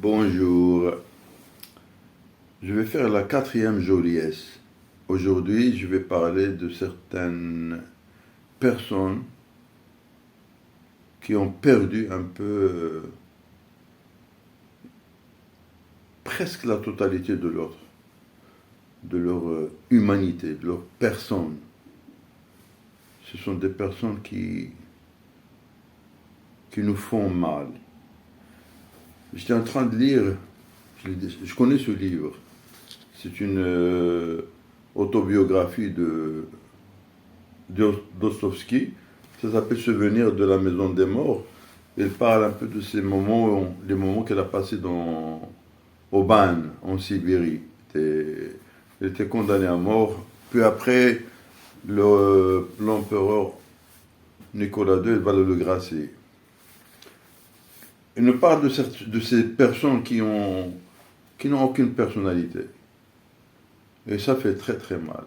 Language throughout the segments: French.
Bonjour, je vais faire la quatrième joliesse. Aujourd'hui, je vais parler de certaines personnes qui ont perdu un peu, presque la totalité de leur humanité, de leur personne. Ce sont des personnes qui nous font mal. J'étais en train de lire, je connais ce livre, c'est une autobiographie de Dostoevsky, ça s'appelle Souvenir de la maison des morts. Il parle un peu de ces moments, les moments qu'elle a passés au Ban, en Sibérie. Elle était condamnée à mort. Puis après, l'empereur Nicolas II va le gracier. Il nous parle de ces personnes qui n'ont aucune personnalité. Et ça fait très très mal.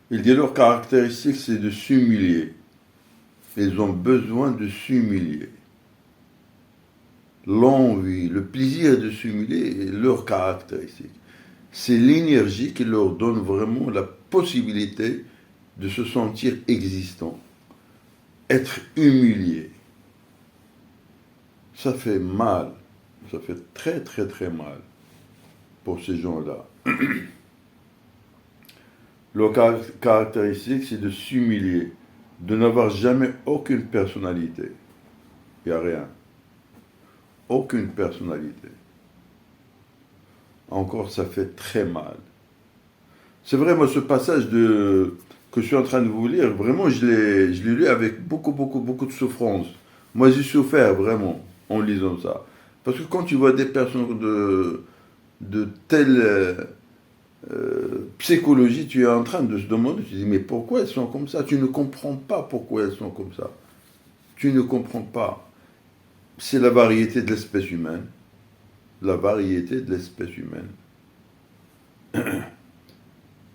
Il dit leur caractéristique, c'est de s'humilier. Ils ont besoin de s'humilier. L'envie, le plaisir de s'humilier est leur caractéristique. C'est l'énergie qui leur donne vraiment la possibilité de se sentir existant. Être humilié. Ça fait mal. Ça fait très très très mal pour ces gens-là. Leur caractéristique, c'est de s'humilier, de n'avoir jamais aucune personnalité. Il n'y a rien. Aucune personnalité. Encore, ça fait très mal. C'est vrai, moi, ce passage que je suis en train de vous lire, vraiment, je l'ai lu avec beaucoup de souffrance. Moi, j'ai souffert vraiment en lisant ça. Parce que quand tu vois des personnes de telle psychologie, tu es en train de se demander, tu te dis, mais pourquoi elles sont comme ça? Tu ne comprends pas pourquoi elles sont comme ça. Tu ne comprends pas. C'est la variété de l'espèce humaine. La variété de l'espèce humaine.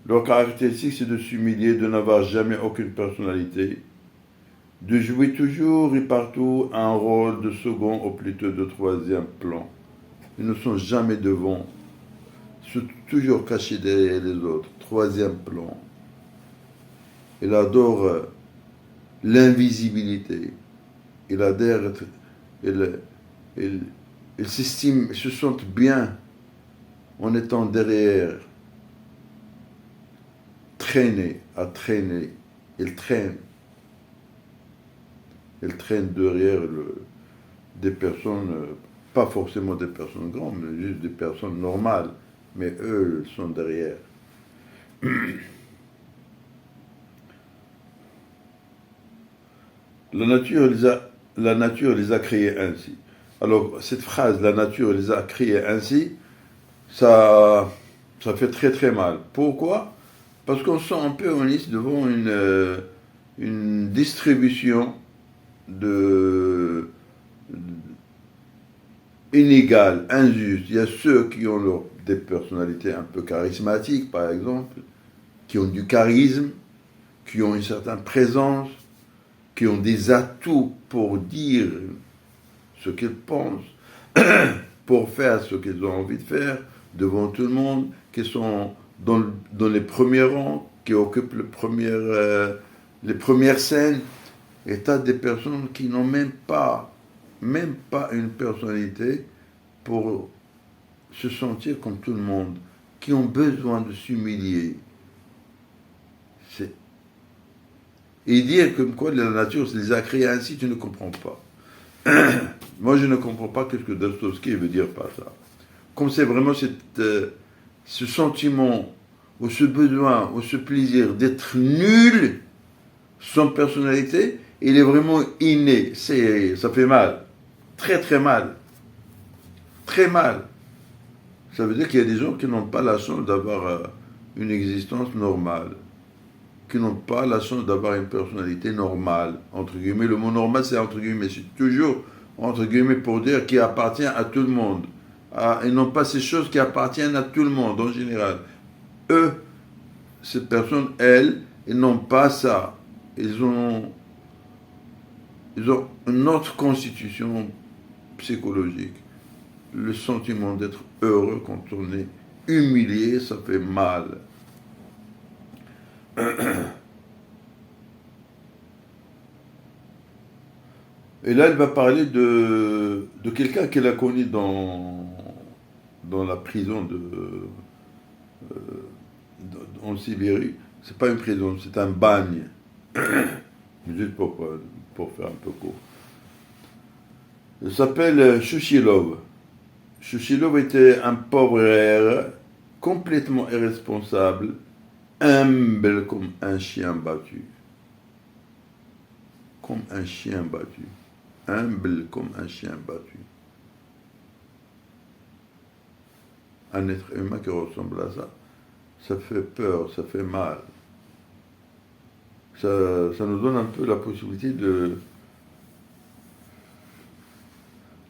Leur caractéristique, c'est de s'humilier, de n'avoir jamais aucune personnalité, de jouer toujours et partout un rôle de second ou plutôt de troisième plan. Ils ne sont jamais devant, sont toujours cachés derrière les autres, troisième plan. Il adore l'invisibilité. Il adore être, il s'estime, il se sent bien en étant derrière, à traîner. Il traîne. Il traîne derrière des personnes, pas forcément des personnes grandes, mais juste des personnes normales. Mais eux, ils sont derrière. La nature les a créés ainsi. Alors, cette phrase, la nature les a créés ainsi, ça fait très très mal. Pourquoi? Parce qu'on sent un peu, on est devant une distribution inégale, injuste. Il y a ceux qui ont des personnalités un peu charismatiques, par exemple, qui ont du charisme, qui ont une certaine présence, qui ont des atouts pour dire ce qu'ils pensent, pour faire ce qu'ils ont envie de faire devant tout le monde, qui sont dans les premiers rangs, qui occupent les premières scènes. Et tu as des personnes qui n'ont même pas une personnalité pour se sentir comme tout le monde, qui ont besoin de s'humilier. Et dire comme quoi la nature les a créés ainsi, tu ne comprends pas. Moi, je ne comprends pas ce que Dostoevsky veut dire par ça. Comme c'est vraiment ce sentiment, ou ce besoin, ou ce plaisir d'être nul, sans personnalité, il est vraiment inné. Ça fait mal. Très très mal. Très mal. Ça veut dire qu'il y a des gens qui n'ont pas la chance d'avoir une existence normale. Qui n'ont pas la chance d'avoir une personnalité normale, entre guillemets. Le mot normal, c'est entre guillemets. C'est toujours entre guillemets pour dire qu'il appartient à tout le monde. Et non pas ces choses qui appartiennent à tout le monde en général. Eux, ces personnes, elles, ils n'ont pas ça. Ils ont une autre constitution psychologique. Le sentiment d'être heureux quand on est humilié, ça fait mal. Et là, elle va parler de quelqu'un qu'elle a connu dans la prison en Sibérie. C'est pas une prison, c'est un bagne. Juste pour faire un peu court. Il s'appelle Chouchilov. Chouchilov était un pauvre RR, complètement irresponsable, humble comme un chien battu. Comme un chien battu. Humble comme un chien battu. Un être humain qui ressemble à ça, ça fait peur, ça fait mal. Ça nous donne un peu la possibilité de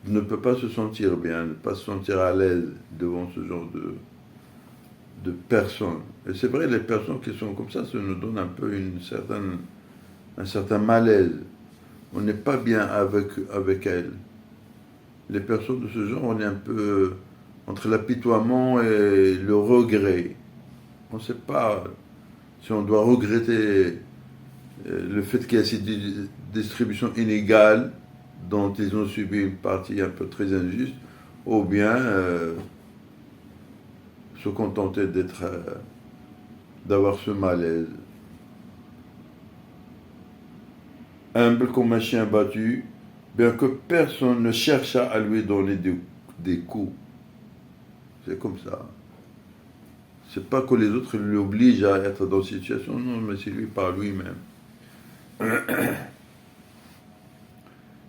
ne pas se sentir bien, de ne pas se sentir à l'aise devant ce genre de personnes. Et c'est vrai, les personnes qui sont comme ça nous donnent un peu un certain malaise. On n'est pas bien avec elles. Les personnes de ce genre, on est un peu entre l'apitoiement et le regret. On ne sait pas si on doit regretter le fait qu'il y a cette distribution inégale dont ils ont subi une partie un peu très injuste, ou bien se contenter d'avoir ce malaise. Humble comme un chien battu, bien que personne ne chercha à lui donner des coups. C'est comme ça. C'est pas que les autres l'obligent à être dans cette situation, non, mais c'est lui par lui-même.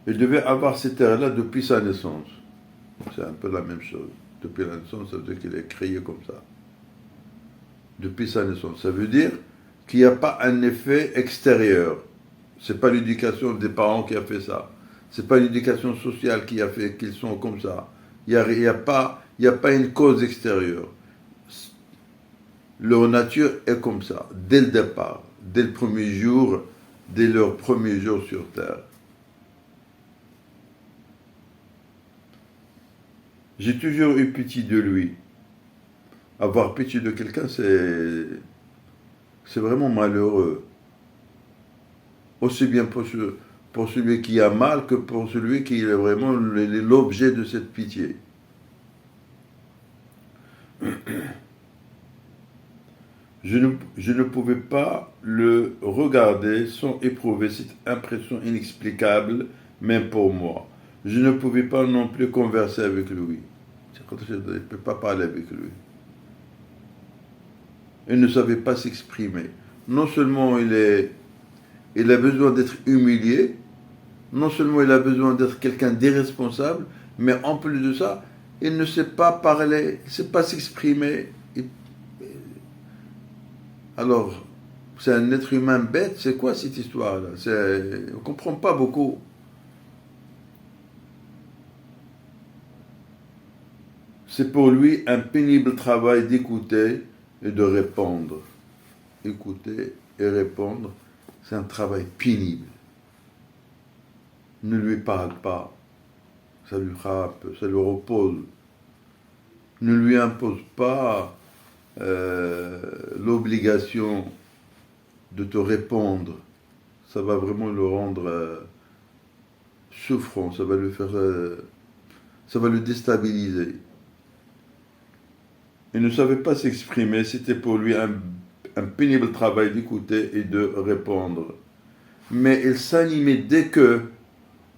Il devait avoir cet air-là depuis sa naissance. C'est un peu la même chose. Depuis la naissance, ça veut dire qu'il est créé comme ça. Depuis sa naissance. Ça veut dire qu'il n'y a pas un effet extérieur. C'est pas l'éducation des parents qui a fait ça. C'est pas l'éducation sociale qui a fait qu'ils sont comme ça. Il y a pas une cause extérieure. Leur nature est comme ça, dès le départ, dès le premier jour, dès leur premier jour sur Terre. J'ai toujours eu pitié de lui. Avoir pitié de quelqu'un, c'est vraiment malheureux. Aussi bien pour celui qui a mal que pour celui qui est vraiment l'objet de cette pitié. Je ne pouvais pas le regarder sans éprouver cette impression inexplicable, même pour moi. Je ne pouvais pas non plus converser avec lui. Je ne pouvais pas parler avec lui. Il ne savait pas s'exprimer. Non seulement il a besoin d'être humilié, non seulement il a besoin d'être quelqu'un d'irresponsable, mais en plus de ça, il ne sait pas parler, il ne sait pas s'exprimer. Alors, c'est un être humain bête, c'est quoi cette histoire-là? On ne comprend pas beaucoup. C'est pour lui un pénible travail d'écouter et de répondre. Écouter et répondre, c'est un travail pénible. Ne lui parle pas, ça lui frappe, ça lui repose. Ne lui impose pas l'obligation de te répondre. Ça va vraiment le rendre souffrant, ça va le déstabiliser. Il ne savait pas s'exprimer, c'était pour lui un pénible travail d'écouter et de répondre. Mais il s'animait dès que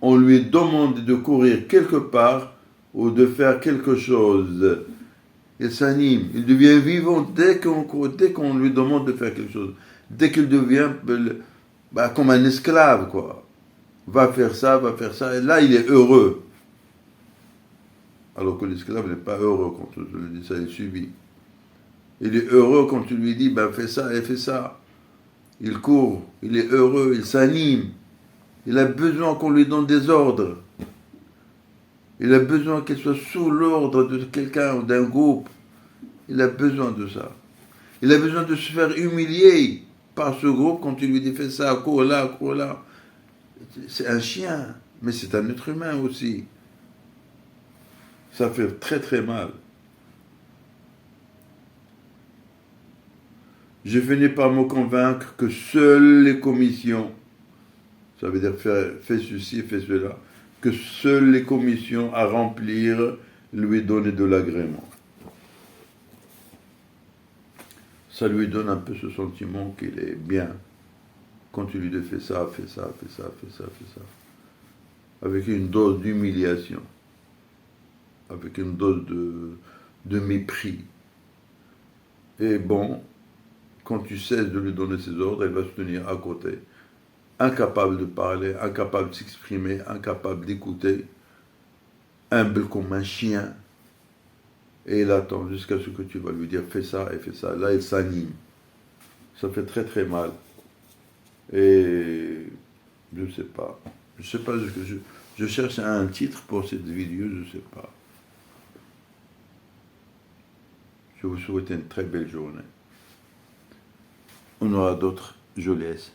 on lui demandait de courir quelque part ou de faire quelque chose. Il s'anime, il devient vivant dès qu'on lui demande de faire quelque chose. Dès qu'il devient comme un esclave, quoi. Va faire ça, et là il est heureux. Alors que l'esclave n'est pas heureux quand on lui dit ça, il subit. Il est heureux quand tu lui dis, fais ça et fais ça. Il court, il est heureux, il s'anime. Il a besoin qu'on lui donne des ordres. Il a besoin qu'il soit sous l'ordre de quelqu'un ou d'un groupe. Il a besoin de ça. Il a besoin de se faire humilier par ce groupe quand il lui dit fais ça, cours là, cours là. C'est un chien, mais c'est un être humain aussi. Ça fait très très mal. Je finis par me convaincre que seules les commissions, ça veut dire fais ceci, fais cela, que seules les commissions à remplir lui donnent de l'agrément. Ça lui donne un peu ce sentiment qu'il est bien. Quand tu lui dis fais ça, fais ça, fais ça, fais ça, fais ça. Avec une dose d'humiliation. Avec une dose de mépris. Et bon, quand tu cesses de lui donner ses ordres, elle va se tenir à côté. Incapable de parler, incapable de s'exprimer, incapable d'écouter. Humble comme un chien. Et elle attend jusqu'à ce que tu vas lui dire fais ça et fais ça. Là, elle s'anime. Ça fait très très mal. Et je ne sais pas. Je ne sais pas. Je cherche un titre pour cette vidéo, je ne sais pas. Je vous souhaite une très belle journée. On aura d'autres, je laisse.